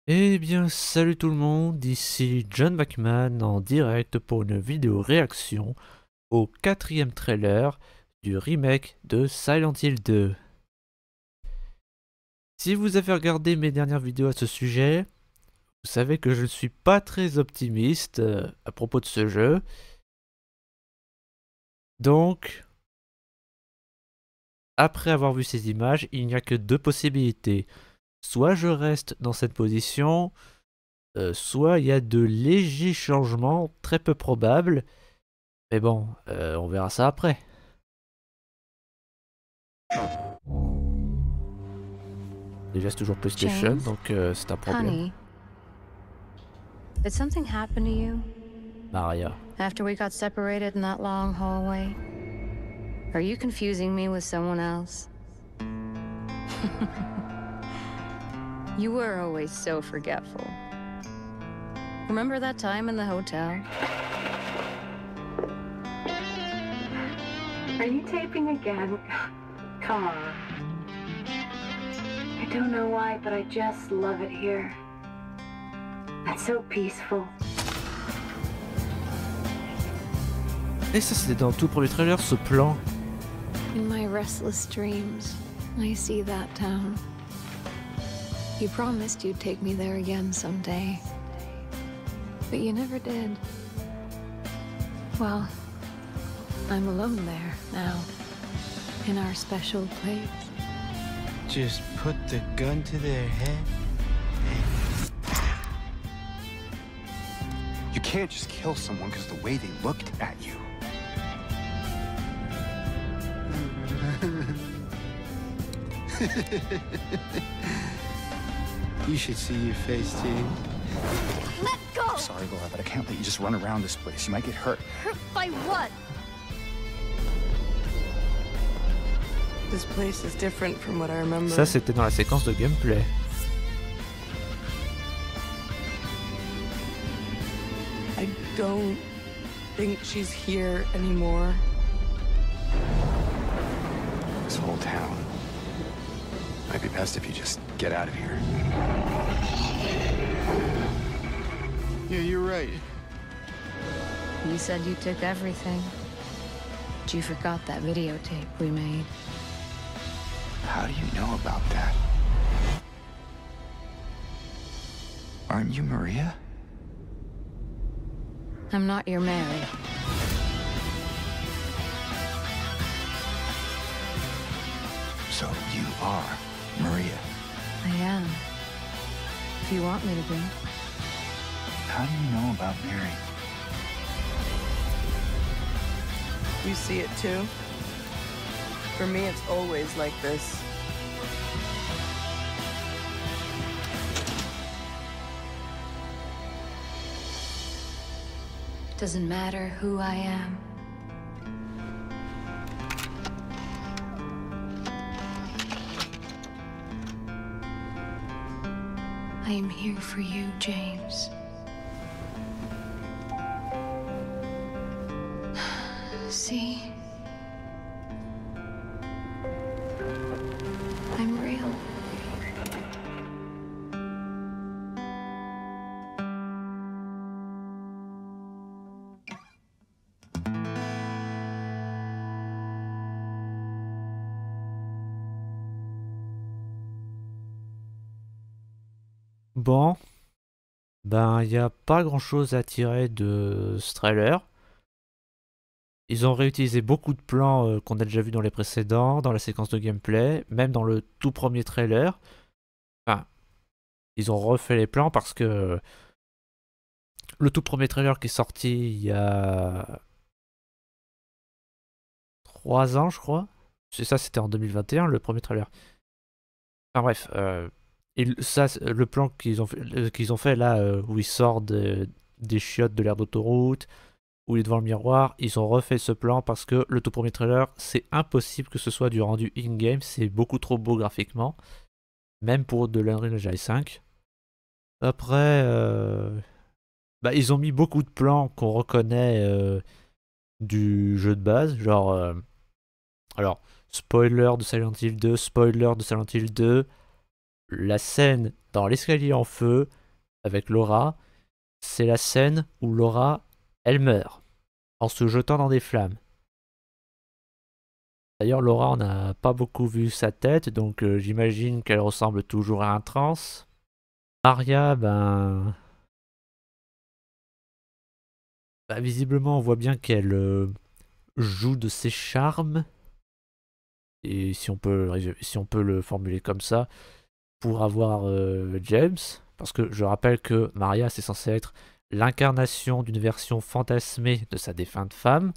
Eh bien, salut tout le monde, ici John McMahon en direct pour une vidéo réaction au quatrième trailer du remake de Silent Hill 2. Si vous avez regardé mes dernières vidéos à ce sujet, vous savez que je ne suis pas très optimiste à propos de ce jeu. Donc, après avoir vu ces images, il n'y a que deux possibilités. Soit je reste dans cette position, soit il y a de légers changements très peu probables. Mais bon, on verra ça après. Déjà, c'est toujours PlayStation, James, donc c'est un problème. honey, did something happen to you Maria. after we got separated in that long hallway? Are you confusing me with someone else? You were always so forgetful. Remember that time in the hotel? Are you taping again? Come on. I don't know why, but I just love it here. It's so peaceful. Et ça, c'était dans le tout premier trailer, ce plan. In my restless dreams, I see that town. You promised you'd take me there again someday, but you never did. Well, I'm alone there now, in our special place. Just put the gun to their head. You can't just kill someone because of the way they looked at you. You should see your face, Jane. Let go! I'm sorry, Laura, but I can't let you just run around this place. You might get hurt. Hurt by what? This place is different from what I remember. Ça, c'était dans la séquence de gameplay. I don't think she's here anymore. This whole town might be best if you just get out of here. Yeah, you're right. You said you took everything. But you forgot that videotape we made. How do you know about that? Aren't you Maria? I'm not your Mary. So you are Maria. I am. If you want me to be. How do you know about Mary? You see it too? For me, it's always like this. Doesn't matter who I am. I am here for you, James. See? I'm real. Bon, ben, il n'y a pas grand-chose à tirer de ce trailer. Ils ont réutilisé beaucoup de plans qu'on a déjà vus dans les précédents, dans la séquence de gameplay, même dans le tout premier trailer. Enfin, ils ont refait les plans parce que le tout premier trailer qui est sorti il y a 3 ans, je crois. C'est ça, c'était en 2021, le premier trailer. Enfin bref, le plan qu'ils ont fait là, où il sort des chiottes de l'aire d'autoroute, où il est devant le miroir, ils ont refait ce plan parce que le tout premier trailer, c'est impossible que ce soit du rendu in-game, c'est beaucoup trop beau graphiquement, même pour de l'Unreal Engine 5. Après, bah, ils ont mis beaucoup de plans qu'on reconnaît du jeu de base, genre, alors, spoiler de Silent Hill 2, spoiler de Silent Hill 2, la scène dans l'escalier en feu avec Laura, c'est la scène où Laura, elle meurt en se jetant dans des flammes. D'ailleurs, Laura, on n'a pas beaucoup vu sa tête, donc j'imagine qu'elle ressemble toujours à un trans. Maria, visiblement, on voit bien qu'elle joue de ses charmes, et si on peut le formuler comme ça, pour avoir James, parce que je rappelle que Maria, c'est censé être l'incarnation d'une version fantasmée de sa défunte femme.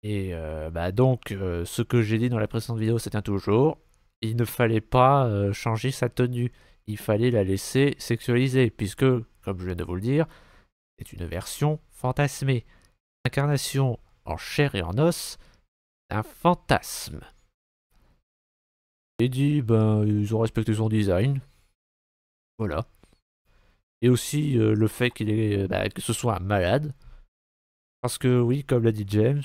Et donc, ce que j'ai dit dans la précédente vidéo, c'est un toujours. Il ne fallait pas changer sa tenue. Il fallait la laisser sexualiser, puisque, comme je viens de vous le dire, c'est une version fantasmée. Incarnation en chair et en os d'un fantasme. Et dit, ils ont respecté son design. Voilà. Et aussi le fait que ce soit un malade. Parce que oui, comme l'a dit James,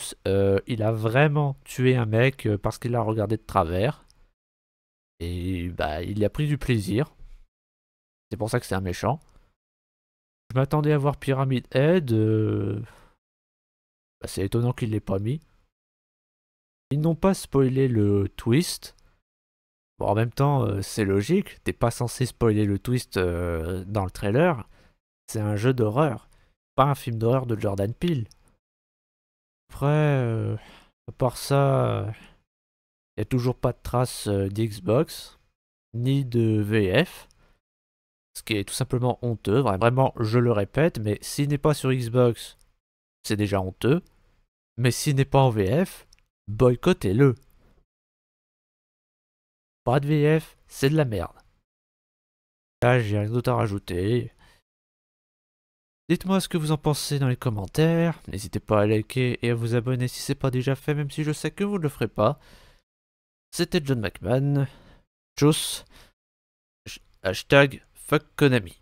il a vraiment tué un mec parce qu'il l'a regardé de travers. Et il y a pris du plaisir. C'est pour ça que c'est un méchant. Je m'attendais à voir Pyramid Head. C'est étonnant qu'il l'ait pas mis. Ils n'ont pas spoilé le twist. Bon, en même temps, c'est logique. T'es pas censé spoiler le twist dans le trailer. C'est un jeu d'horreur. Pas un film d'horreur de Jordan Peele. Après, à part ça, il n'y a toujours pas de trace d'Xbox, ni de VF. Ce qui est tout simplement honteux. Vraiment, je le répète, mais s'il n'est pas sur Xbox, c'est déjà honteux. Mais s'il n'est pas en VF, boycottez-le. Pas de VF, c'est de la merde. Là, j'ai rien d'autre à rajouter. Dites-moi ce que vous en pensez dans les commentaires. N'hésitez pas à liker et à vous abonner si c'est pas déjà fait, même si je sais que vous ne le ferez pas. C'était John McMahon. Tchuss. Hashtag fuck Konami.